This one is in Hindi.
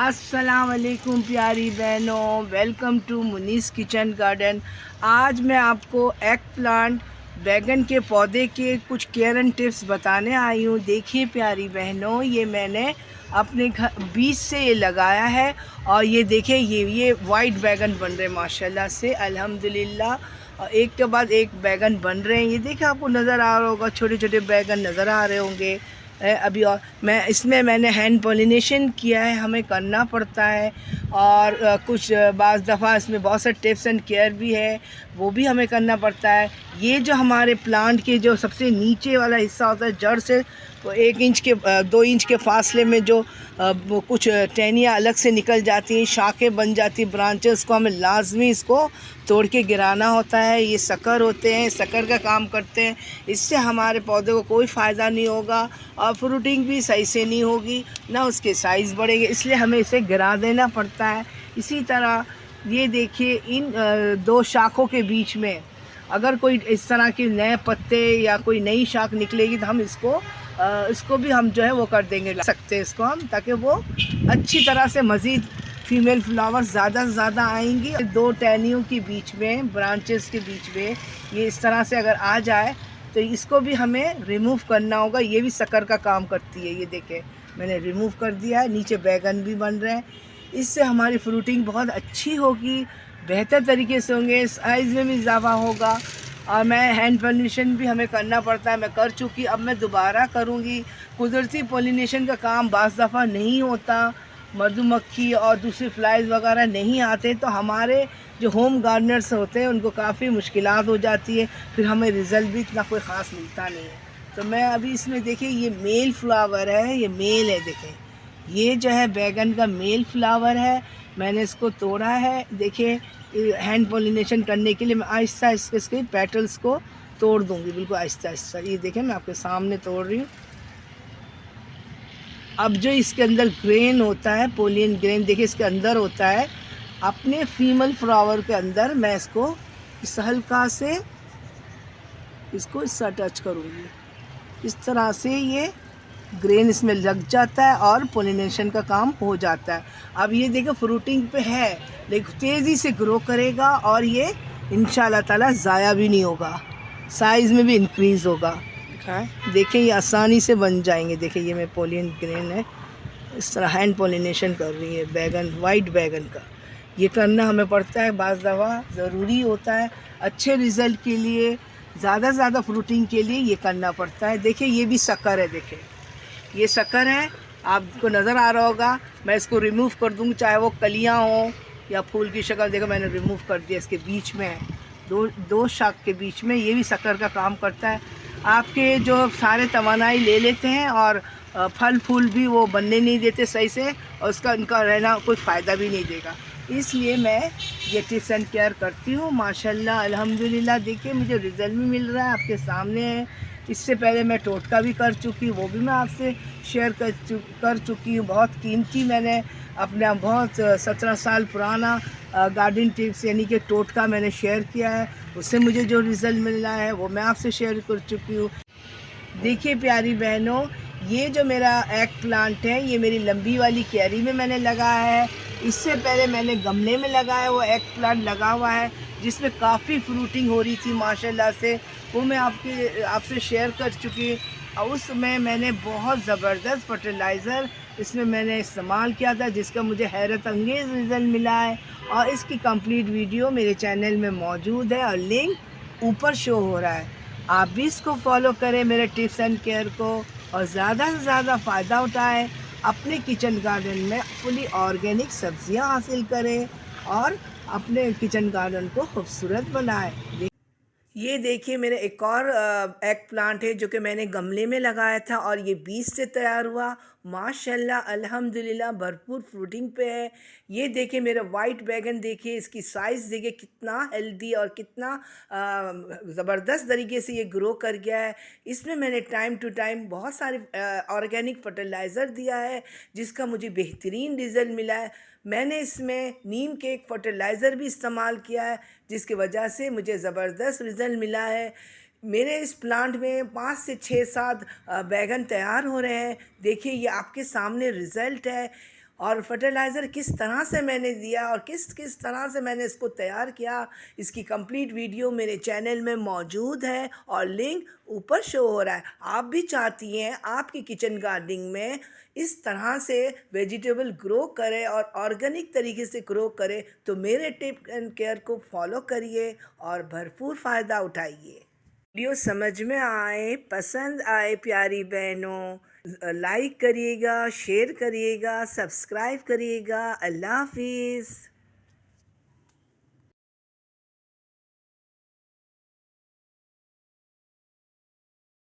अस्सलाम वालेकुम प्यारी बहनों, वेलकम टू मुनीस किचन गार्डन। आज मैं आपको एग प्लांट बैगन के पौधे के कुछ केयर एंड टिप्स बताने आई हूँ। देखिए प्यारी बहनों, ये मैंने अपने घर बीज से ये लगाया है और ये देखिए ये वाइट बैगन बन रहे हैं माशाल्लाह से, अल्हम्दुलिल्लाह। और एक के बाद एक बैगन बन रहे हैं। ये देखिए आपको नज़र आ रहा होगा, छोटे छोटे बैगन नज़र आ रहे होंगे अभी। और मैंने हैंड पॉलिनेशन किया है, हमें करना पड़ता है। और कुछ बाज़ दफ़ा इसमें बहुत सारे टिप्स एंड केयर भी है, वो भी हमें करना पड़ता है। ये जो हमारे प्लांट के जो सबसे नीचे वाला हिस्सा होता है, जड़ से तो 1 इंच के 2 इंच के फासले में जो वो कुछ टहनियाँ अलग से निकल जाती हैं, शाखें बन जाती हैं, ब्रांचेस को हमें लाजमी इसको तोड़ के गिराना होता है। ये शक्कर होते हैं, शक्कर का काम करते हैं। इससे हमारे पौधे को कोई फ़ायदा नहीं होगा और फ्रूटिंग भी सही से नहीं होगी, ना उसके साइज़ बढ़ेंगे, इसलिए हमें इसे गिरा देना पड़ता है। इसी तरह ये देखिए, इन 2 शाखों के बीच में अगर कोई इस तरह के नए पत्ते या कोई नई शाख निकलेगी तो हम इसको भी हम जो है वो कर देंगे, ला सकते हैं इसको हम, ताकि वो अच्छी तरह से मज़ीद फीमेल फ्लावर्स ज़्यादा से ज़्यादा आएंगी। 2 टहनियों के बीच में, ब्रांचेस के बीच में ये इस तरह से अगर आ जाए तो इसको भी हमें रिमूव करना होगा। ये भी शक्कर का काम करती है। ये देखें, मैंने रिमूव कर दिया है। नीचे बैगन भी बन रहे हैं। इससे हमारी फ्रूटिंग बहुत अच्छी होगी, बेहतर तरीके से होंगे, साइज़ में भी इजाफा होगा। और मैं हैंड पॉलिनेशन भी हमें करना पड़ता है, मैं कर चुकी, अब मैं दोबारा करूँगी। कुदरती पॉलिनेशन का काम बाज़ दफ़ा नहीं होता, मधुमक्खी और दूसरे फ्लाइज वगैरह नहीं आते, तो हमारे जो होम गार्डनर्स होते हैं उनको काफ़ी मुश्किलात हो जाती है, फिर हमें रिज़ल्ट भी इतना कोई ख़ास मिलता नहीं है। तो मैं अभी इसमें देखिए, ये मेल फ्लावर है, ये मेल है। देखें, ये जो है बैगन का मेल फ्लावर है। मैंने इसको तोड़ा है। देखिए, हैंड पॉलिनेशन करने के लिए मैं आहिस्ता आहिस्ता इसके पेटल्स को तोड़ दूँगी, बिल्कुल आहिस्ता आहिस्ता। ये देखें, मैं आपके सामने तोड़ रही हूँ। अब जो इसके अंदर ग्रेन होता है, पोलियन ग्रेन, देखिए इसके अंदर होता है, अपने फीमेल फ्लावर के अंदर मैं इसको इस हल्का से इसको इससे टच करूँगी। इस तरह से ये ग्रेन इसमें लग जाता है और पोलिनेशन का काम हो जाता है। अब ये देखो फ्रूटिंग पे है, लेकिन तेज़ी से ग्रो करेगा और ये इंशाल्लाह ताला ज़ाया भी नहीं होगा, साइज़ में भी इंक्रीज़ होगा। देखिए, ये आसानी से बन जाएंगे। देखिए, ये मैं पोलियन ग्रेन है, इस तरह हैंड पॉलिनेशन कर रही है बैगन, वाइट बैगन का। ये करना हमें पड़ता है, बाज़ दफ़ा ज़रूरी होता है अच्छे रिज़ल्ट के लिए, ज़्यादा से ज़्यादा फ्रूटिंग के लिए ये करना पड़ता है। देखिए, ये भी शक्कर है। देखिए, ये शक्कर है, आपको नज़र आ रहा होगा। मैं इसको रिमूव कर दूँगी, चाहे वो कलियाँ हों या फूल की शक्ल। देखो, मैंने रिमूव कर दिया। इसके बीच में है, दो शाख के बीच में, ये भी शक्कर का काम करता है। आपके जो सारे तवानाई ले लेते हैं और फल फूल भी वो बनने नहीं देते सही से, और उसका इनका रहना कोई फ़ायदा भी नहीं देगा। इसलिए मैं ये टिप्स एंड केयर करती हूँ। माशाल्लाह अल्हम्दुलिल्लाह, देखिए मुझे रिज़ल्ट भी मिल रहा है, आपके सामने है। इससे पहले मैं टोटका भी कर चुकी, वो भी मैं आपसे शेयर कर चुकी हूँ। बहुत कीमती, मैंने अपना बहुत 17 साल पुराना गार्डन टिप्स यानी कि टोटका मैंने शेयर किया है। उससे मुझे जो रिज़ल्ट मिला है वो मैं आपसे शेयर कर चुकी हूँ। देखिए प्यारी बहनों, ये जो मेरा एग प्लांट है, ये मेरी लंबी वाली क्यारी में मैंने लगाया है। इससे पहले मैंने गमले में लगाया हुआ एग प्लांट लगा हुआ है, जिसमें काफ़ी फ्रूटिंग हो रही थी माशाल्लाह से। वो मैं आपसे शेयर कर चुकी। और उस समय मैंने बहुत ज़बरदस्त फर्टिलाइज़र इसमें मैंने इस्तेमाल किया था, जिसका मुझे हैरत अंगेज़ रिज़ल्ट मिला है। और इसकी कंप्लीट वीडियो मेरे चैनल में मौजूद है और लिंक ऊपर शो हो रहा है। आप भी इसको फॉलो करें, मेरे टिप्स एंड केयर को, और ज़्यादा से ज़्यादा फ़ायदा उठाएं। अपने किचन गार्डन में फुली ऑर्गेनिक सब्जियां हासिल करें और अपने किचन गार्डन को खूबसूरत बनाएं। ये देखिए, मेरा एक और एग प्लांट है जो कि मैंने गमले में लगाया था और ये बीज से तैयार हुआ। माशाल्लाह अल्हम्दुलिल्लाह, भरपूर फ्रूटिंग पे है। ये देखिए मेरा वाइट बैगन, देखिए इसकी साइज़ देखिए, कितना हेल्दी और कितना ज़बरदस्त तरीके से ये ग्रो कर गया है। इसमें मैंने टाइम टू टाइम बहुत सारे ऑर्गेनिक फर्टिलाइज़र दिया है, जिसका मुझे बेहतरीन रिज़ल्ट मिला है। मैंने इसमें नीम के एक फर्टिलाइज़र भी इस्तेमाल किया है, जिसकी वजह से मुझे ज़बरदस्त रिज़ल्ट मिला है। मेरे इस प्लांट में 5 से 6 7 बैगन तैयार हो रहे हैं। देखिए, ये आपके सामने रिज़ल्ट है। और फर्टिलाइज़र किस तरह से मैंने दिया और किस किस तरह से मैंने इसको तैयार किया, इसकी कंप्लीट वीडियो मेरे चैनल में मौजूद है और लिंक ऊपर शो हो रहा है। आप भी चाहती हैं आपकी किचन गार्डनिंग में इस तरह से वेजिटेबल ग्रो करें और ऑर्गेनिक तरीके से ग्रो करें, तो मेरे टिप एंड केयर को फॉलो करिए और भरपूर फ़ायदा उठाइए। वीडियो समझ में आए, पसंद आए प्यारी बहनों, लाइक करिएगा, शेयर करिएगा, सब्सक्राइब करिएगा। अल्लाह हाफिज़।